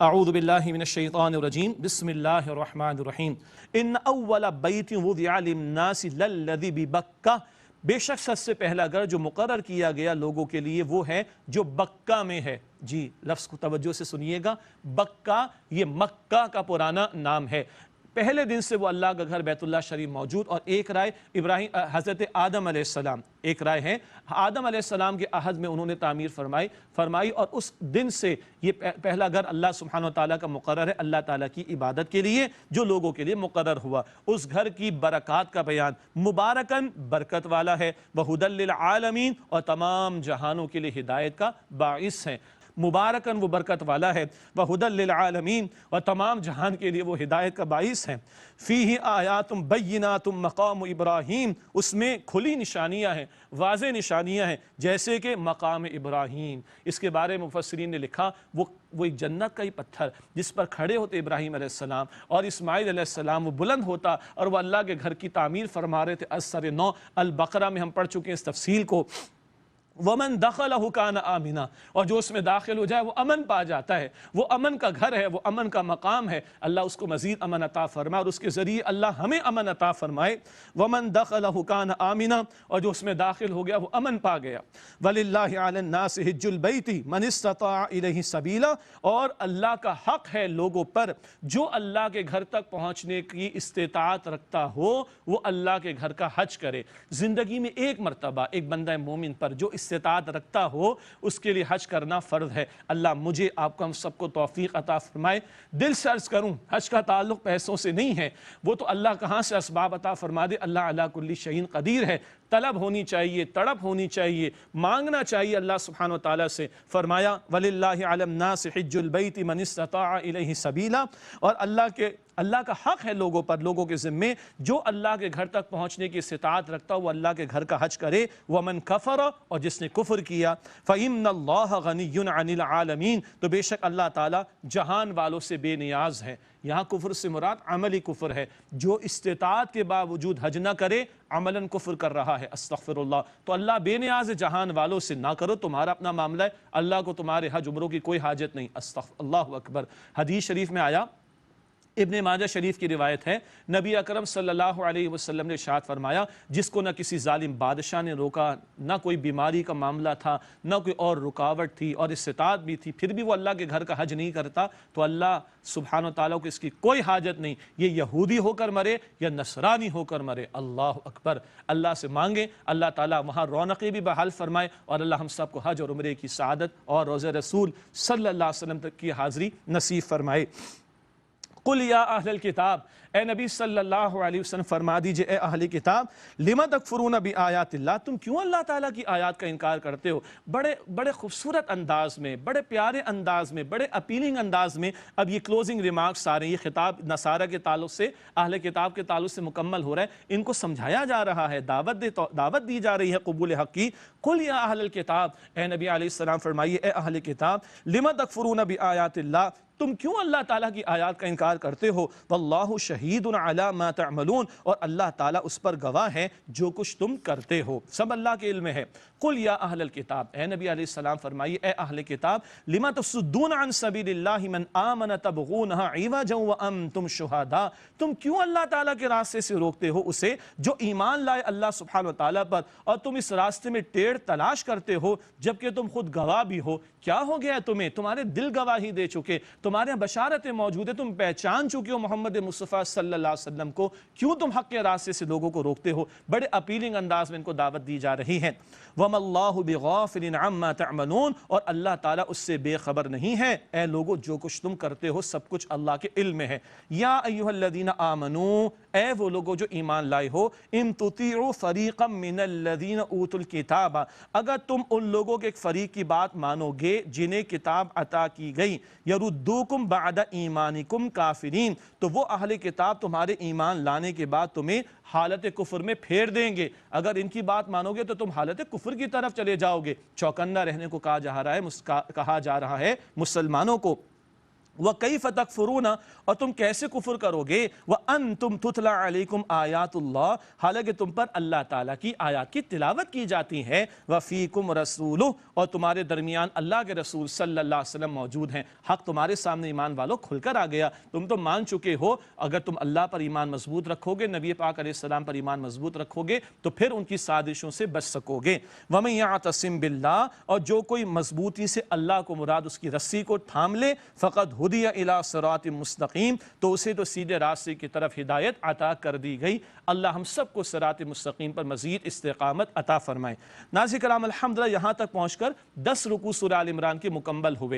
اعوذ باللہ من الشیطان الرجیم بسم اللہ الرحمن الرحیم ان اول بیت وضع للناس للذی ببکہ، بے شک سب سے پہلا گھر جو مقرر کیا گیا لوگوں کے لیے وہ ہے جو بکہ میں ہے۔ جی لفظ کو توجہ سے سنیے گا، بکہ یہ مکہ کا پرانا نام ہے۔ پہلے دن سے وہ اللہ کا گھر بیت اللہ شریف موجود، اور ایک رائے ابراہیم حضرت آدم علیہ السلام، ایک رائے ہے آدم علیہ السلام کے عہد میں انہوں نے تعمیر فرمائی اور اس دن سے یہ پہلا گھر اللہ سبحانہ وتعالیٰ کا مقرر ہے، اللہ تعالیٰ کی عبادت کے لیے جو لوگوں کے لیے مقرر ہوا۔ اس گھر کی برکات کا بیان، مبارکن برکت والا ہے، وہدی للعالمین اور تمام جہانوں کے لیے ہدایت کا باعث ہے۔ مبارکن وہ برکت والا ہے، وہدی للعالمین اور تمام جہان کے لیے وہ ہدایت کا باعث ہے۔ فیہ آیات بینات مقام ابراہیم، اس میں کھلی نشانیاں ہیں، واضح نشانیاں ہیں، جیسے کہ مقام ابراہیم۔ اس کے بارے میں مفسرین نے لکھا وہ ایک جنت کا ہی پتھر جس پر کھڑے ہوتے ابراہیم علیہ السلام اور اسماعیل علیہ السلام، وہ بلند ہوتا اور وہ اللہ کے گھر کی تعمیر فرما رہے تھے۔ اثر 9 البقرہ میں ہم پڑھ چکے ہیں اس تفصیل کو۔ وَمَن دَخَلَهُ كَانَ آمِنًا، اور جو اس میں داخل ہو جائے وہ امن پا جاتا ہے، وہ امن کا گھر ہے، وہ امن کا مقام ہے۔ اللہ اس کو مزید امن عطا فرمائے اور اس کے ذریعے اللہ ہمیں امن عطا فرمائے۔ وَمَن دَخَلَهُ كَانَ آمِنًا، اور جو اس میں داخل ہو گیا وہ امن پا گیا۔ وَلِلَّهِ عَلَى النَّاسِ حِجُّ الْبَيْتِ مَنِ اسْتَطَاعَ إِلَيْهِ سَبِيلًا، اور اللہ کا حق ہے لوگوں پر جو اللہ کے گھر تک پہنچنے کی استطاعت رکھتا ہو وہ اللہ کے گھر کا حج کرے۔ زندگی میں ایک مرتبہ ایک بندہ مومن پر جو استطاعت رکھتا ہو اس کے لیے حج کرنا فرض ہے۔ اللہ مجھے آپ کو ہم سب کو توفیق عطا فرمائے۔ دل سے عرض کروں، حج کا تعلق پیسوں سے نہیں ہے، وہ تو اللہ کہاں سے اسباب عطا فرما دے، اللہ علی کل شیء قدیر ہے۔ طلب ہونی چاہیے، تڑپ ہونی چاہیے، مانگنا چاہیے اللہ سبحانہ وتعالیٰ سے۔ فرمایا وَلِلَّهِ عَلَى النَّاسِ حِجُّ الْبَيْتِ مَنِ اسْتَطَاعَ إِلَيْهِ سَبِيلًا، اور اللہ کا حق ہے لوگوں پر، لوگوں کے ذمے جو اللہ کے گھر تک پہنچنے کی استطاعت رکھتا وہ اللہ کے گھر کا حج کرے۔ وَمَن كَفَرَ، اور جس نے کفر کیا، فَإِنَّ اللَّهَ غَنِيٌّ عَنِ الْعَالَمِينَ، تو بے شک اللہ تعالیٰ جہان والوں سے بے نیاز ہے۔ یہاں کفر سے مراد عملی کفر ہے، جو استطاعت کے باوجود حج نہ کرے عملاً کفر کر رہا ہے، استغفر اللہ۔ تو اللہ بے نیاز ہے جہان والوں سے، نہ کرو، تمہارا اپنا معاملہ ہے، اللہ کو تمہارے حج عمروں کی کوئی حاجت نہیں، استغفر اللہ اکبر۔ حدیث شریف میں آیا، ابن ماجہ شریف کی روایت ہے، نبی اکرم صلی اللہ علیہ وسلم نے ارشاد فرمایا جس کو نہ کسی ظالم بادشاہ نے روکا، نہ کوئی بیماری کا معاملہ تھا، نہ کوئی اور رکاوٹ تھی اور استطاعت بھی تھی، پھر بھی وہ اللہ کے گھر کا حج نہیں کرتا، تو اللہ سبحانہ وتعالیٰ کو اس کی کوئی حاجت نہیں، یہ یہودی ہو کر مرے یا نصرانی ہو کر مرے۔ اللہ اکبر۔ اللہ سے مانگیں اللہ تعالیٰ وہاں رونقیں بھی بحال فرمائے اور اللہ ہم سب کو حج اور عمرے کی سعادت اور روضہ رسول صلی اللہ علیہ وسلم تک کی حاضری نصیب فرمائے۔ قل یا اہل الکتاب، اے نبی صلی اللہ علیہ وسلم فرما دیجئے اے اہل کتاب، لما تکفرون بآیات اللہ، تم کیوں اللہ تعالیٰ کی آیات کا انکار کرتے ہو؟ بڑے خوبصورت انداز میں، بڑے پیارے انداز میں، بڑے اپیلنگ انداز میں اب یہ کلوزنگ ریمارکس آ رہے ہیں، یہ خطاب نصارہ کے تعلق سے، اہل کتاب کے تعلق سے مکمل ہو رہا ہے، ان کو سمجھایا جا رہا ہے، دعوت دی جا رہی ہے قبول حق کی۔ قل یا اہل الکتاب، اے نبی علیہ السلام فرمائیے اے اہل کتاب، لما تکفرون بآیات اللہ، تم کیوں اللہ تعالیٰ کی آیات کا انکار کرتے ہو؟ واللہ شہید علی ما تعملون، اور اللہ تعالیٰ اس پر گواہ ہے جو کچھ تم کرتے ہو، سب اللہ کے علم ہے۔ قل یا اہل الکتاب، اے نبی علیہ السلام فرمائیے اے اہل کتاب، لما تصدون عن سبیل اللہ من آمن تبغونہا عوجا وانتم شہداء، تم کیوں اللہ تعالیٰ کے راستے سے روکتے ہو اسے جو ایمان لائے اللہ سبحانہ وتعالیٰ پر، اور تم اس راستے میں ٹیڑھ تلاش کرتے ہو جبکہ تم خود گواہ بھی ہو۔ کیا ہو گیا تمہیں؟ تمہارے دل گواہی دے چکے، تمہارے بشارتیں موجود ہیں، تم پہچان چکے ہو محمد مصطفیٰ صلی اللہ علیہ وسلم کو، کیوں تم حق کے راستے سے لوگوں کو روکتے ہو؟ بڑے اپیلنگ انداز میں ان کو دعوت دی جا رہی ہے۔ وَمَا اللَّهُ بِغَافِلٍ عَمَّا تَعْمَلُونَ، اور اللہ تعالیٰ اس سے بے خبر نہیں ہے، اے لوگو جو کچھ تم کرتے ہو سب کچھ اللہ کے علم میں ہے۔ یا ایھا الذین آمنوا، اے وہ لوگو جو ایمان لائے ہو، ان تطیعوا فریقا من الذین اوتوا الکتاب، اگر تم ان لوگوں کے ایک فریق کی بات مانو گے جنہیں کتاب عطا کی گئی، یردوکم بعد ایمانکم کافرین، تو وہ اہل کتاب تمہارے ایمان لانے کے بعد تمہیں حالت کفر میں پھیر دیں گے۔ اگر ان کی بات مانو گے تو تم حالت کفر کی طرف چلے جاؤ گے۔ چوکنا رہنے کو کہا جا رہا ہے مسلمانوں کو۔ وَكَيْفَ تَكْفُرُونَ اور تم کیسے کفر کرو گے وَأَنْتُمْ تُتْلَى عَلَيْكُمْ آیات اللہ حالانکہ تم پر اللہ تعالیٰ کی آیات کی تلاوت کی جاتی ہے وَفِيكُمْ رَسُولُهُ اور تمہارے درمیان اللہ کے رسول صلی اللہ علیہ وسلم موجود ہیں. حق تمہارے سامنے ایمان والوں کھل کر آ گیا. تم تو مان چکے ہو. اگر تم اللہ پر ایمان مضبوط رکھو گے, نبی پاک علیہ السلام پر ایمان مضبوط رکھو گے, تو پھر ان کی سازشوں سے بچ سکو گے. وَمَن يَعْتَصِم بِاللَّهِ اور جو کوئی مضبوطی سے اللہ کو مراد اس کی رسی کو تھام لے فقد ہدی الی صراط مستقیم تو اسے تو سیدھے راستے کی طرف ہدایت عطا کر دی گئی. اللہ ہم سب کو صراط مستقیم پر مزید استقامت عطا فرمائے. ناظرین کرام الحمدللہ یہاں تک پہنچ کر 10 رکوع سورہ آل عمران کے مکمل ہوئے.